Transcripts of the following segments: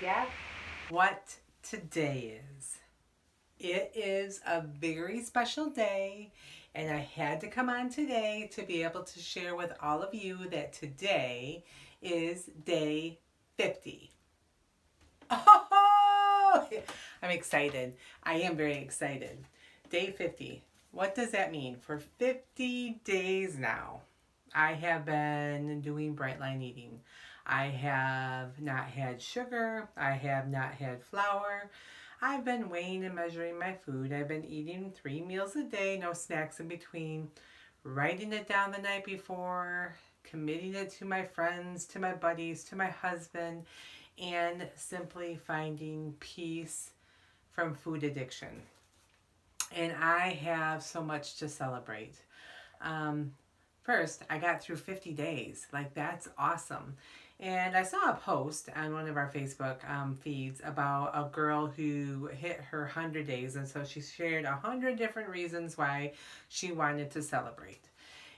Guess what today is? It is a very special day, and I had to come on today to be able to share with all of you that today is day 50. Oh, I'm excited. I am very excited. Day 50. What does that mean? For 50 days now, I have been doing bright line eating. I have not had sugar. I have not had flour. I've been weighing and measuring my food. I've been eating 3 meals a day, no snacks in between, writing it down the night before, committing it to my friends, to my buddies, to my husband, and simply finding peace from food addiction. And I have so much to celebrate. Um, First, I got through 50 days. Like, that's awesome. And I saw a post on one of our Facebook feeds about a girl who hit her 100 days. And so she shared 100 different reasons why she wanted to celebrate.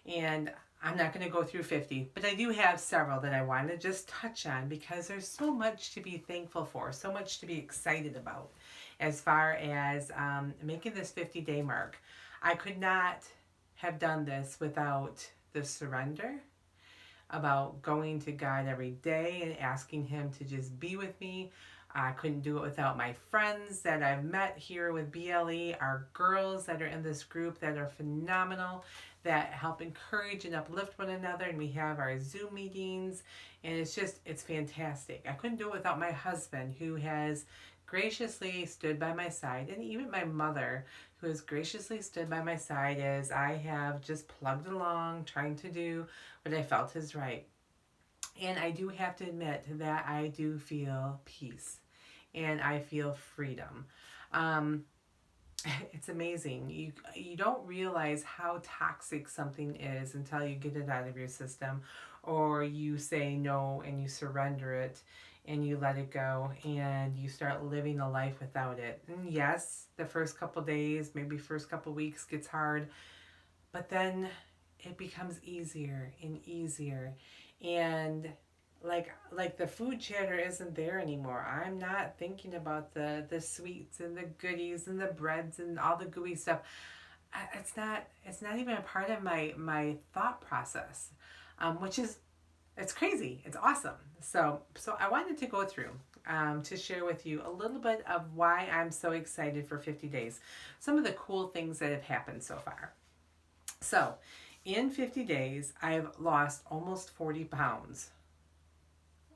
And I'm not going to go through 50, but I do have several that I want to just touch on because there's so much to be thankful for, so much to be excited about as far as making this 50-day mark. I could not have done this without the surrender, about going to God every day and asking Him to just be with me. I couldn't do it without my friends that I've met here with BLE, our girls that are in this group that are phenomenal, that help encourage and uplift one another. And we have our Zoom meetings, and it's fantastic. I couldn't do it without my husband, who has graciously stood by my side, and even my mother, who has graciously stood by my side as I have just plugged along, trying to do what I felt is right. And I do have to admit that I do feel peace and I feel freedom. Um, it's amazing. You don't realize how toxic something is until you get it out of your system, or you say no and you surrender it and you let it go and you start living a life without it. And yes, the first couple days, maybe first couple weeks gets hard, but then it becomes easier and easier. And like the food chatter isn't there anymore. I'm not thinking about the sweets and the goodies and the breads and all the gooey stuff. It's not even a part of my thought process, which is it's crazy. It's awesome. So I wanted to go through to share with you a little bit of why I'm so excited for 50 days. Some of the cool things that have happened so far. So, in 50 days, I've lost almost 40 pounds.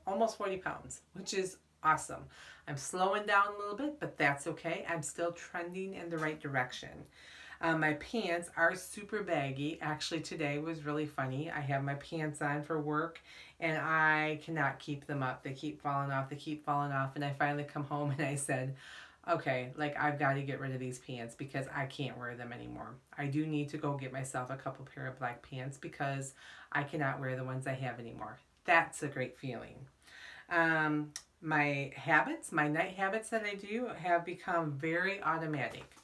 Almost 40 pounds, which is awesome. I'm slowing down a little bit, but that's okay. I'm still trending in the right direction. My pants are super baggy. Actually, today was really funny. I have my pants on for work and I cannot keep them up. They keep falling off. They keep falling off. And I finally come home and I said, okay, like I've got to get rid of these pants because I can't wear them anymore. I do need to go get myself a couple pair of black pants because I cannot wear the ones I have anymore. That's a great feeling. Um, my habits, my night habits that I do have become very automatic.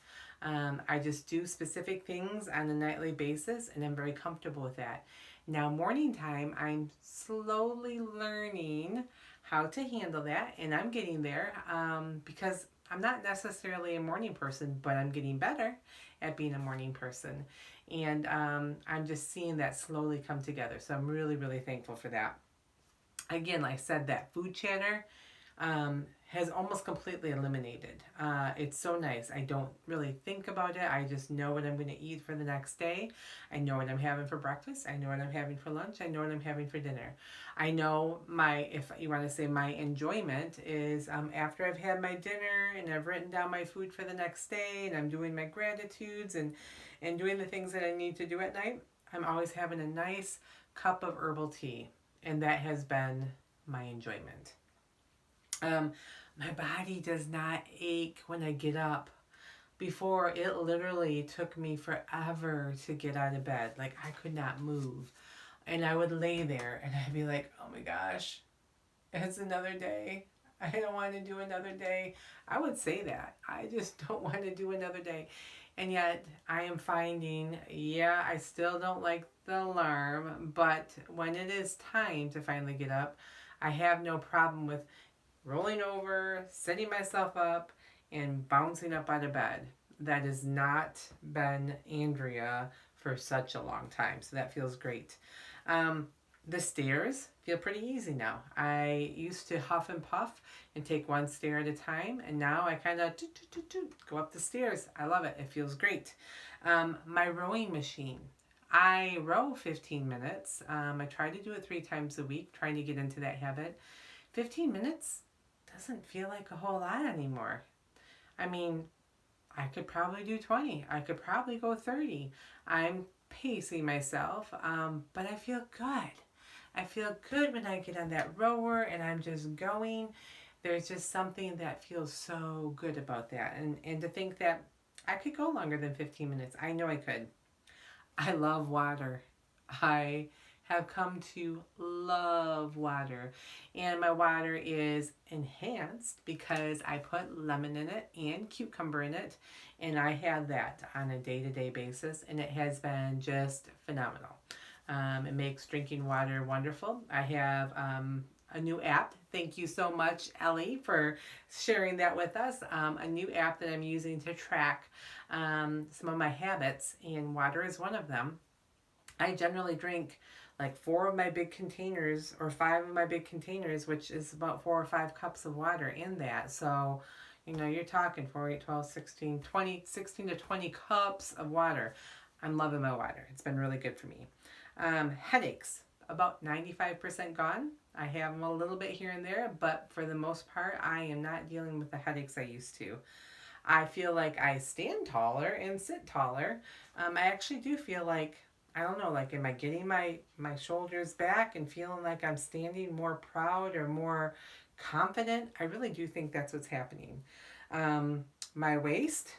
I just do specific things on a nightly basis and I'm very comfortable with that. Now, morning time, I'm slowly learning how to handle that and I'm getting there because I'm not necessarily a morning person, but I'm getting better at being a morning person. And I'm just seeing that slowly come together. So I'm really, really thankful for that. Again, like I said, that food chatter has almost completely eliminated. It's so nice. I don't really think about it. I just know what I'm going to eat for the next day. I know what I'm having for breakfast. I know what I'm having for lunch. I know what I'm having for dinner. I know if you want to say my enjoyment is after I've had my dinner and I've written down my food for the next day and I'm doing my gratitudes and doing the things that I need to do at night, I'm always having a nice cup of herbal tea. And that has been my enjoyment. Um, my body does not ache when I get up. Before, it literally took me forever to get out of bed. Like, I could not move. And I would lay there and I'd be like, oh my gosh, it's another day. I don't want to do another day. I would say that. I just don't want to do another day. And yet, I am finding, yeah, I still don't like the alarm, but when it is time to finally get up, I have no problem with rolling over, sitting myself up, and bouncing up out of bed. That has not been Andrea for such a long time, so that feels great. Um, the stairs feel pretty easy now. I used to huff and puff and take one stair at a time, and now I kind of go up the stairs. I love it. It feels great. My rowing machine. I row 15 minutes. I try to do it 3 times a week, trying to get into that habit. 15 minutes doesn't feel like a whole lot anymore. I mean, I could probably do 20. I could probably go 30. I'm pacing myself, but I feel good. I feel good when I get on that rower and I'm just going. There's just something that feels so good about that. And to think that I could go longer than 15 minutes. I know I could. I love water. I have come to love water. And my water is enhanced because I put lemon in it and cucumber in it. And I have that on a day to day basis. And it has been just phenomenal. It makes drinking water wonderful. I have a new app. Thank you so much, Ellie, for sharing that with us. A new app that I'm using to track some of my habits, and water is one of them. I generally drink like 4 of my big containers or 5 of my big containers, which is about 4 or 5 cups of water in that. So, you're talking 4, 8, 12, 16, 20, 16 to 20 cups of water. I'm loving my water. It's been really good for me. Headaches, about 95% gone. I have them a little bit here and there, but for the most part, I am not dealing with the headaches I used to. I feel like I stand taller and sit taller. I actually do feel like, I don't know, like, am I getting my shoulders back and feeling like I'm standing more proud or more confident? I really do think that's what's happening. My waist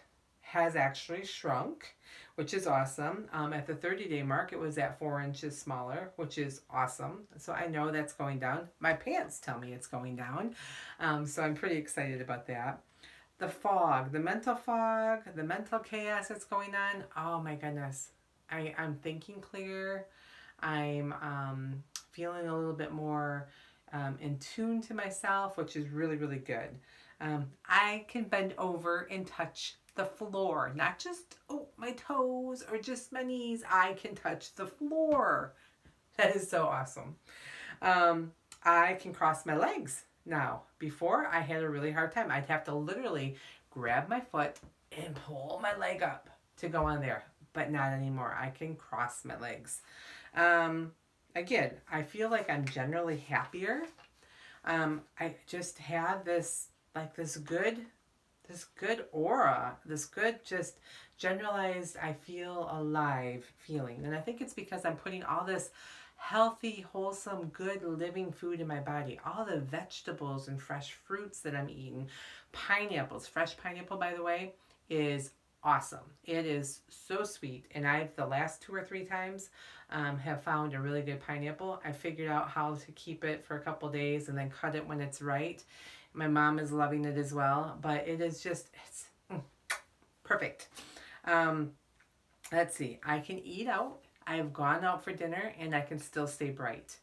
has actually shrunk, which is awesome. At the 30-day mark, it was at 4 inches smaller, which is awesome. So I know that's going down. My pants tell me it's going down. So I'm pretty excited about that. The fog, the mental fog, the mental chaos that's going on. Oh my goodness. I'm thinking clear. I'm feeling a little bit more in tune to myself, which is really, really good. I can bend over and touch the floor, not just my toes or just my knees. I can touch the floor. That is so awesome. Um, I can cross my legs now. Before, I had a really hard time. I'd have to literally grab my foot and pull my leg up to go on there, but not anymore. I can cross my legs. Um, Again, I feel like I'm generally happier. I just have this like this good aura, this good just generalized I feel alive feeling. And I think it's because I'm putting all this healthy, wholesome, good living food in my body. All the vegetables and fresh fruits that I'm eating. Pineapples, fresh pineapple by the way, is awesome. It is so sweet. And I've the last 2 or 3 times have found a really good pineapple. I figured out how to keep it for a couple days and then cut it when it's right. My mom is loving it as well, but it is just, it's perfect. Um, let's see, I can eat out. I've gone out for dinner and I can still stay bright.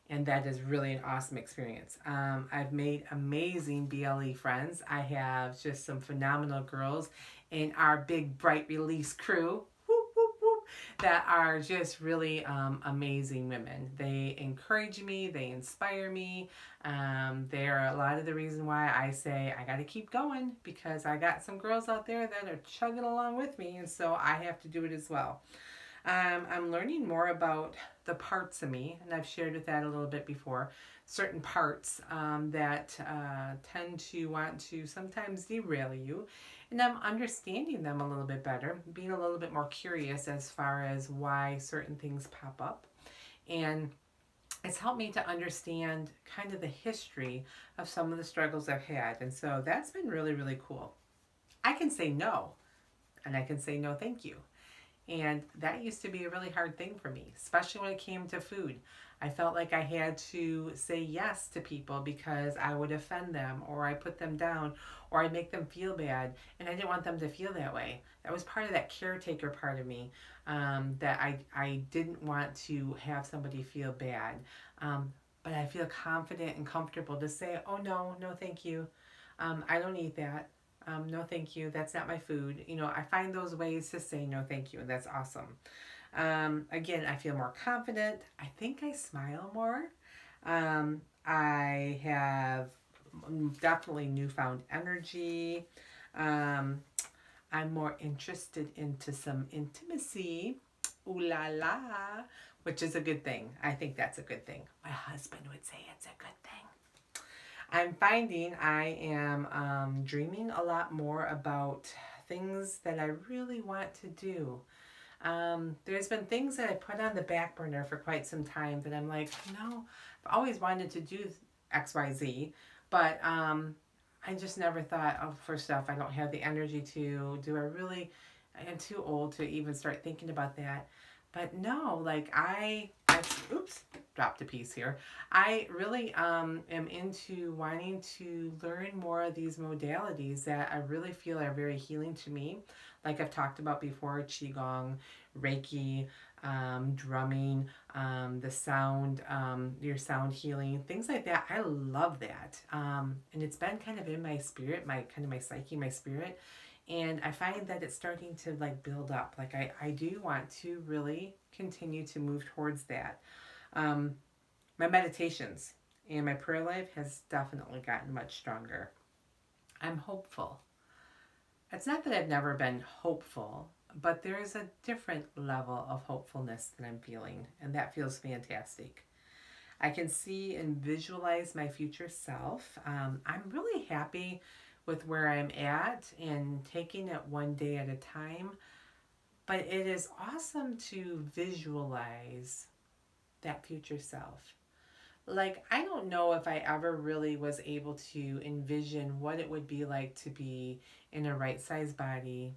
And that is really an awesome experience. I've made amazing BLE friends. I have just some phenomenal girls in our big Bright Release crew that are just really amazing women. They encourage me, they inspire me. They are a lot of the reason why I say I got to keep going because I got some girls out there that are chugging along with me, and so I have to do it as well. I'm learning more about the parts of me, and I've shared with that a little bit before. Certain parts that tend to want to sometimes derail you, and I'm understanding them a little bit better, being a little bit more curious as far as why certain things pop up. And it's helped me to understand kind of the history of some of the struggles I've had. And so that's been really, really cool. I can say no, and I can say no, thank you. And that used to be a really hard thing for me, especially when it came to food. I felt like I had to say yes to people because I would offend them or I put them down or I'd make them feel bad. And I didn't want them to feel that way. That was part of that caretaker part of me, that I didn't want to have somebody feel bad. But but I feel confident and comfortable to say, oh no, no, thank you. I don't eat that. No, thank you. That's not my food. You know, I find those ways to say no, thank you, and that's awesome. Again, I feel more confident. I think I smile more. I have definitely newfound energy. Um, I'm more interested into some intimacy. Ooh la la, which is a good thing. I think that's a good thing. My husband would say it's a good thing. I'm finding I am dreaming a lot more about things that I really want to do. There's been things that I put on the back burner for quite some time that I'm like, no, I've always wanted to do XYZ, but I just never thought, oh, first off, I don't have the energy to. Do I really? I'm too old to even start thinking about that. But no, like I oops, dropped a piece here. I really am into wanting to learn more of these modalities that I really feel are very healing to me. Like I've talked about before, Qigong, Reiki, drumming, the sound, your sound healing, things like that. I love that. And it's been kind of in my spirit, my kind of my psyche, my spirit. And I find that it's starting to like build up. Like I do want to really continue to move towards that. Um, my meditations and my prayer life has definitely gotten much stronger. I'm hopeful. It's not that I've never been hopeful, but there is a different level of hopefulness that I'm feeling, and that feels fantastic. I can see and visualize my future self. I'm really happy with where I'm at and taking it one day at a time, but it is awesome to visualize that future self. Like, I don't know if I ever really was able to envision what it would be like to be in a right size body,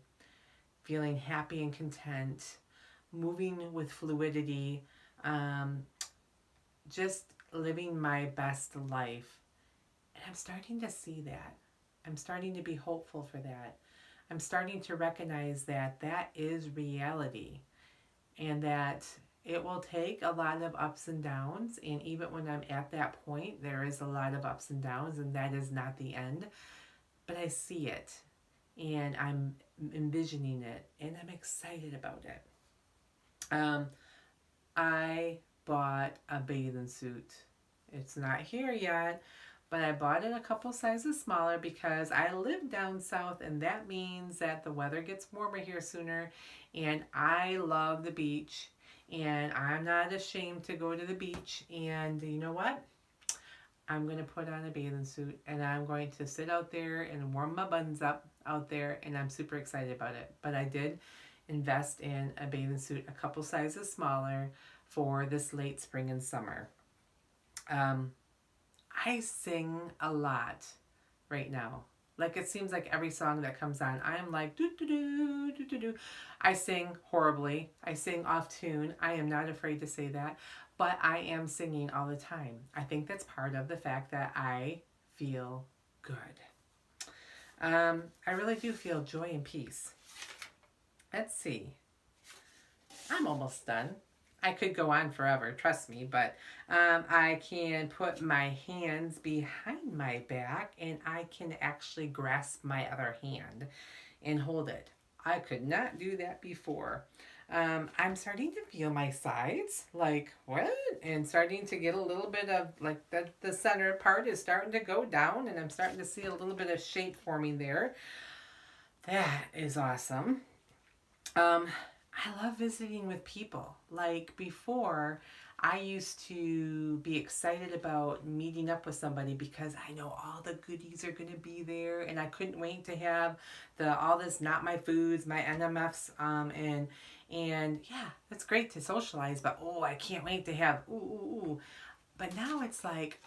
feeling happy and content, moving with fluidity, um, just living my best life. And I'm starting to see that. I'm starting to be hopeful for that. I'm starting to recognize that that is reality and that it will take a lot of ups and downs. And even when I'm at that point, there is a lot of ups and downs, and that is not the end. But I see it and I'm envisioning it and I'm excited about it. Um, I bought a bathing suit. It's not here yet, but I bought it a couple sizes smaller because I live down south and that means that the weather gets warmer here sooner and I love the beach and I'm not ashamed to go to the beach and you know what? I'm going to put on a bathing suit and I'm going to sit out there and warm my buns up out there and I'm super excited about it. But I did invest in a bathing suit a couple sizes smaller for this late spring and summer. Um, I sing a lot right now. Like it seems like every song that comes on, I'm like do do do do do do. I sing horribly. I sing off tune. I am not afraid to say that, but I am singing all the time. I think that's part of the fact that I feel good. I really do feel joy and peace. Let's see. I'm almost done. I could go on forever, trust me, but I can put my hands behind my back and I can actually grasp my other hand and hold it. I could not do that before. I'm starting to feel my sides, like what? And starting to get a little bit of like the center part is starting to go down, and I'm starting to see a little bit of shape forming there. That is awesome. Um, I love visiting with people. Like before, I used to be excited about meeting up with somebody because I know all the goodies are going to be there, and I couldn't wait to have the all this not my foods, my NMFs, and yeah, that's great to socialize. But oh, I can't wait to have ooh ooh ooh. But now it's like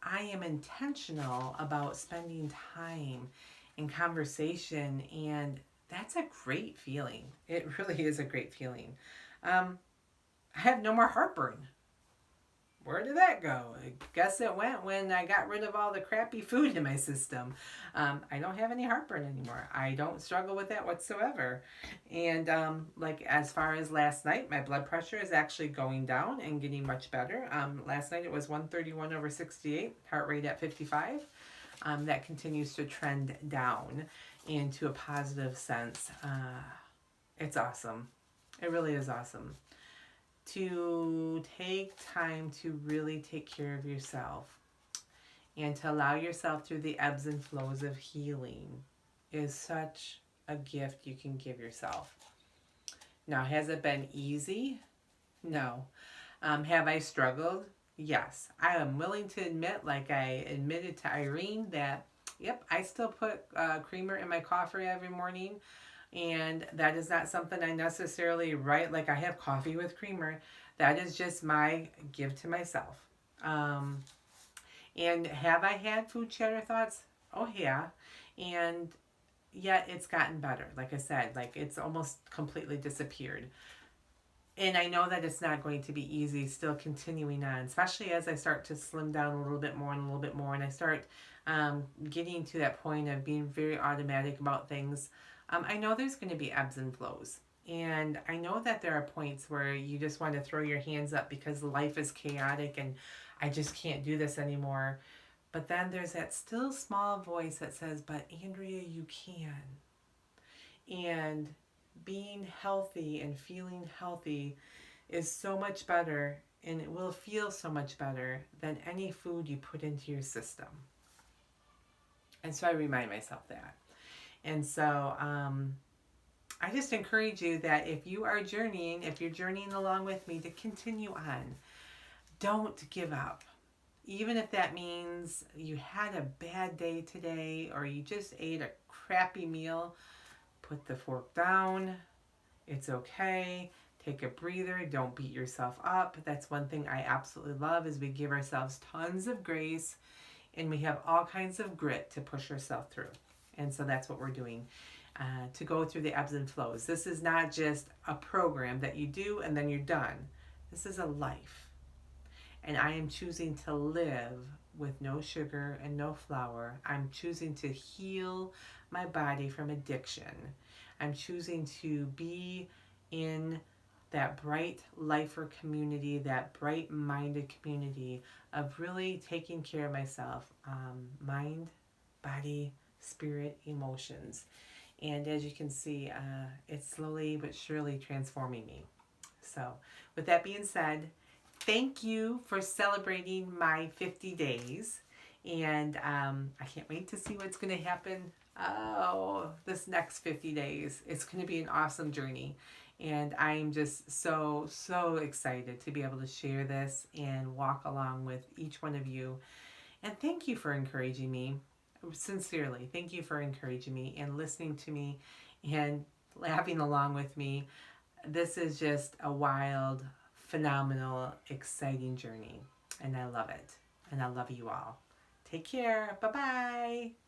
I am intentional about spending time in conversation, and that's a great feeling. It really is a great feeling. Um, I have no more heartburn. where did that go? I guess it went when I got rid of all the crappy food in my system. I don't have any heartburn anymore. I don't struggle with that whatsoever. And like as far as last night, my blood pressure is actually going down and getting much better. Last night it was 131/68, heart rate at 55. That continues to trend down into a positive sense. It's awesome. It really is awesome. To take time to really take care of yourself and to allow yourself through the ebbs and flows of healing is such a gift you can give yourself. Now, has it been easy? No. Have I struggled? Yes. I am willing to admit, like I admitted to Irene, that, yep, I still put creamer in my coffee every morning. And that is not something I necessarily write, like I have coffee with creamer. That is just my give to myself. And have I had food chatter thoughts? Oh, yeah. And yet it's gotten better. Like I said, like it's almost completely disappeared. And I know that it's not going to be easy still continuing on, especially as I start to slim down a little bit more and a little bit more. And I start getting to that point of being very automatic about things. I know there's going to be ebbs and flows. And I know that there are points where you just want to throw your hands up because life is chaotic and I just can't do this anymore. But then there's that still small voice that says, but Andrea, you can. And being healthy and feeling healthy is so much better and it will feel so much better than any food you put into your system. And so I remind myself that. And so I just encourage you that if you are journeying, if you're journeying along with me, to continue on. Don't give up. Even if that means you had a bad day today or you just ate a crappy meal, put the fork down. It's okay. Take a breather. Don't beat yourself up. That's one thing I absolutely love is we give ourselves tons of grace and we have all kinds of grit to push ourselves through. And so that's what we're doing to go through the ebbs and flows. This is not just a program that you do and then you're done. This is a life. And I am choosing to live with no sugar and no flour. I'm choosing to heal my body from addiction. I'm choosing to be in that bright lifer community, that bright-minded community of really taking care of myself, mind, body, spirit, emotions. And as you can see, it's slowly but surely transforming me. So with that being said, thank you for celebrating my 50 days. And I can't wait to see what's going to happen this next 50 days. It's going to be an awesome journey. And I'm just so, so excited to be able to share this and walk along with each one of you. And thank you for encouraging me. Sincerely, thank you for encouraging me and listening to me and laughing along with me. This is just a wild, phenomenal, exciting journey. And I love it. And I love you all. Take care. Bye-bye.